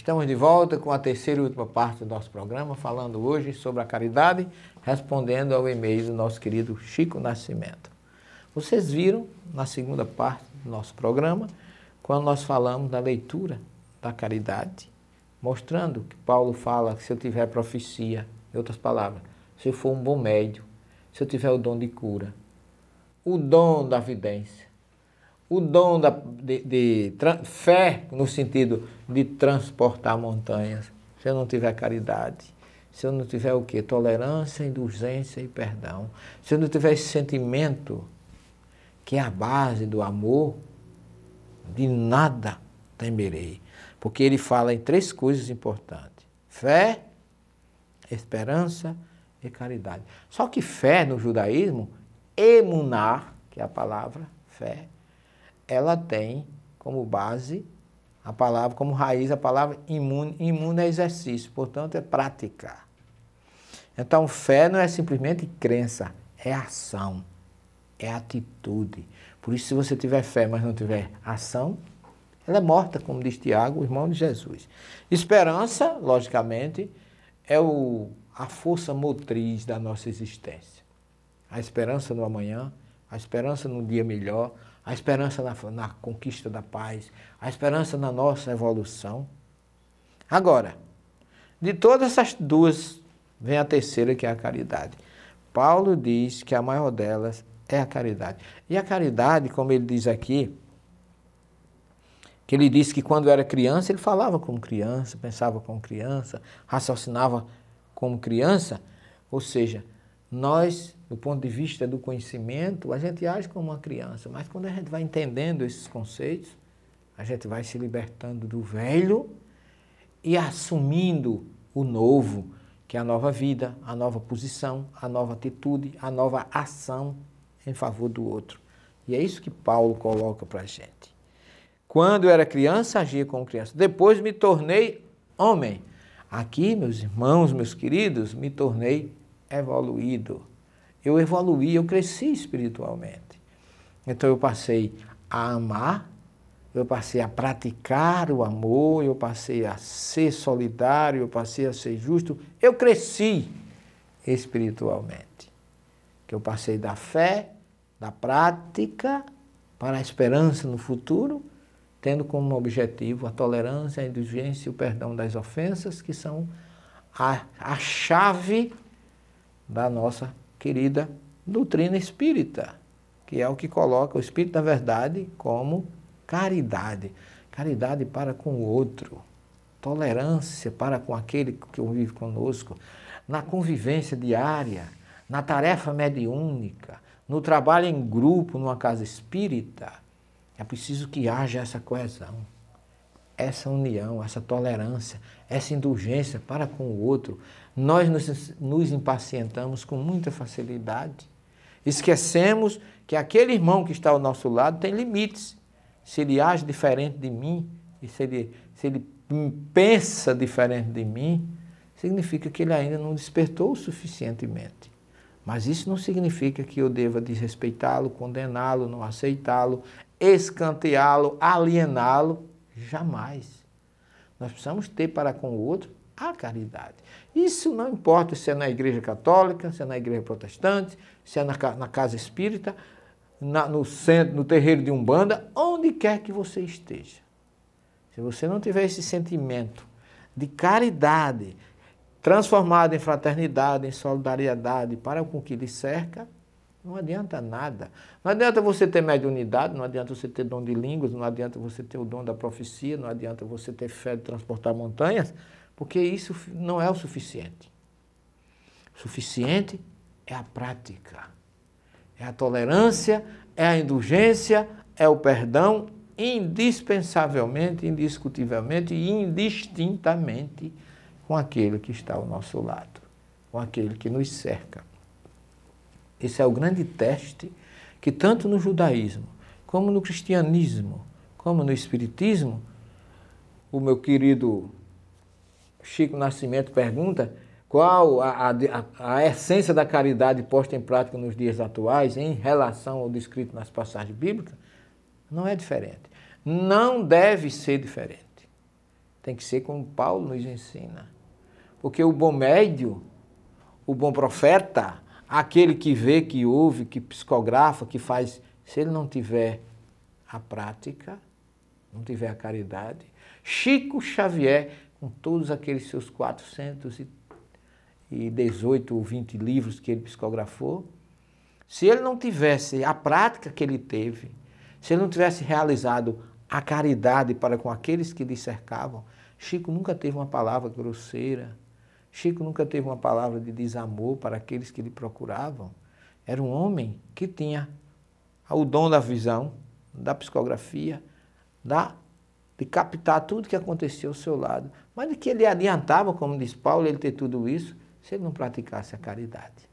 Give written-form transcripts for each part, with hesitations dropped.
Estamos de volta com a terceira e última parte do nosso programa, falando hoje sobre a caridade, respondendo ao e-mail do nosso querido Chico Nascimento. Vocês viram na segunda parte do nosso programa, quando nós falamos da leitura da caridade, mostrando que Paulo fala que se eu tiver profecia, em outras palavras, se eu for um bom médium, se eu tiver o dom de cura, o dom da vidência, o dom de fé no sentido de transportar montanhas, se eu não tiver caridade, se eu não tiver o quê? Tolerância, indulgência e perdão, se eu não tiver esse sentimento que é a base do amor, de nada temerei. Porque ele fala em três coisas importantes: fé, esperança e caridade. Só que fé no judaísmo, emuná, que é a palavra fé, ela tem como base a palavra, como raiz a palavra imune. Imune é exercício, portanto é praticar. Então fé não é simplesmente crença, é ação, é atitude. Por isso, se você tiver fé, mas não tiver ação, ela é morta, como diz Tiago, o irmão de Jesus. Esperança, logicamente, é a força motriz da nossa existência. A esperança no amanhã, a esperança no dia melhor, a esperança na conquista da paz, a esperança na nossa evolução. Agora, de todas essas duas, vem a terceira, que é a caridade. Paulo diz que a maior delas é a caridade. E a caridade, como ele diz aqui, que ele disse que quando era criança, ele falava como criança, pensava como criança, raciocinava como criança. Ou seja, nós, do ponto de vista do conhecimento, a gente age como uma criança, mas quando a gente vai entendendo esses conceitos, a gente vai se libertando do velho e assumindo o novo, que é a nova vida, a nova posição, a nova atitude, a nova ação em favor do outro. E é isso que Paulo coloca para a gente. Quando eu era criança, agia como criança. Depois me tornei homem. Aqui, meus irmãos, meus queridos, me tornei evoluído. Eu evoluí, eu cresci espiritualmente. Então eu passei a amar, eu passei a praticar o amor, eu passei a ser solidário, eu passei a ser justo. Eu cresci espiritualmente. Que eu passei da fé, da prática, para a esperança no futuro, tendo como objetivo a tolerância, a indulgência e o perdão das ofensas, que são a chave da nossa querida doutrina espírita, que é o que coloca o Espírito da Verdade como caridade. Caridade para com o outro, tolerância para com aquele que convive conosco, na convivência diária, na tarefa mediúnica, no trabalho em grupo, numa casa espírita. É preciso que haja essa coesão, essa união, essa tolerância, essa indulgência para com o outro. Nós nos impacientamos com muita facilidade. Esquecemos que aquele irmão que está ao nosso lado tem limites. Se ele age diferente de mim, e se ele pensa diferente de mim, significa que ele ainda não despertou o suficientemente. Mas isso não significa que eu deva desrespeitá-lo, condená-lo, não aceitá-lo, escanteá-lo, aliená-lo. Jamais. Nós precisamos ter para com o outro a caridade. Isso não importa se é na igreja católica, se é na igreja protestante, se é na casa espírita, no centro, no terreiro de Umbanda, onde quer que você esteja. Se você não tiver esse sentimento de caridade, transformado em fraternidade, em solidariedade para com o que lhe cerca, não adianta nada. Não adianta você ter mediunidade, não adianta você ter dom de línguas, não adianta você ter o dom da profecia, não adianta você ter fé de transportar montanhas, porque isso não é o suficiente. O suficiente é a prática, é a tolerância, é a indulgência, é o perdão, indispensavelmente, indiscutivelmente e indistintamente com aquele que está ao nosso lado, com aquele que nos cerca. Esse é o grande teste que tanto no judaísmo, como no cristianismo, como no espiritismo, o meu querido Chico Nascimento pergunta qual a essência da caridade posta em prática nos dias atuais em relação ao descrito nas passagens bíblicas. Não é diferente. Não deve ser diferente. tem que ser como Paulo nos ensina. Porque o bom médio, o bom profeta, aquele que vê, que ouve, que psicografa, que faz, se ele não tiver a prática, não tiver a caridade, Chico Xavier, com todos aqueles seus 418 ou 20 livros que ele psicografou, se ele não tivesse a prática que ele teve, se ele não tivesse realizado a caridade para com aqueles que lhe cercavam, Chico nunca teve uma palavra grosseira, Chico nunca teve uma palavra de desamor para aqueles que lhe procuravam. Era um homem que tinha o dom da visão, da psicografia, de captar tudo que acontecia ao seu lado. Mas de que ele adiantava, como diz Paulo, ele ter tudo isso, se ele não praticasse a caridade.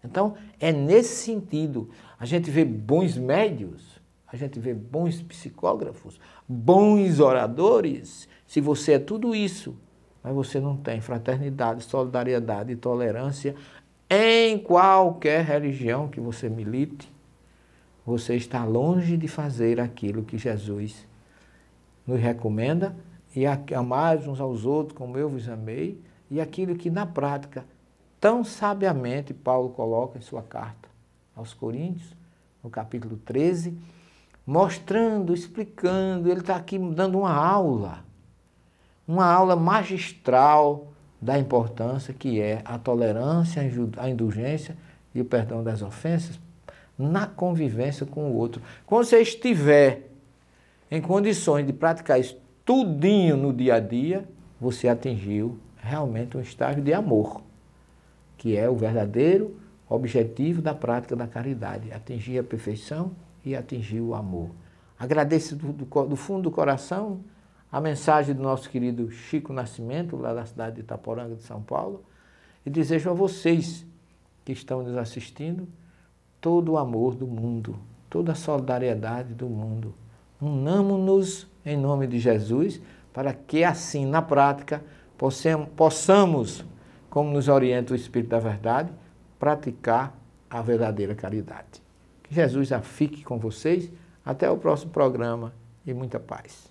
Então, é nesse sentido. A gente vê bons médios, a gente vê bons psicógrafos, bons oradores. Se você é tudo isso, mas você não tem fraternidade, solidariedade e tolerância em qualquer religião que você milite, você está longe de fazer aquilo que Jesus nos recomenda, e amar uns aos outros como eu vos amei, e aquilo que na prática, tão sabiamente, Paulo coloca em sua carta aos Coríntios, no capítulo 13, mostrando, explicando, ele está aqui dando uma aula magistral da importância que é a tolerância, a indulgência e o perdão das ofensas na convivência com o outro. Quando você estiver em condições de praticar isso tudinho no dia a dia, você atingiu realmente um estágio de amor, que é o verdadeiro objetivo da prática da caridade, atingir a perfeição e atingir o amor. Agradeço do fundo do coração a mensagem do nosso querido Chico Nascimento, lá da cidade de Itaporanga, de São Paulo, e desejo a vocês que estão nos assistindo todo o amor do mundo, toda a solidariedade do mundo. Unamo-nos em nome de Jesus, para que assim, na prática, possamos, como nos orienta o Espírito da Verdade, praticar a verdadeira caridade. Que Jesus fique com vocês. Até o próximo programa e muita paz.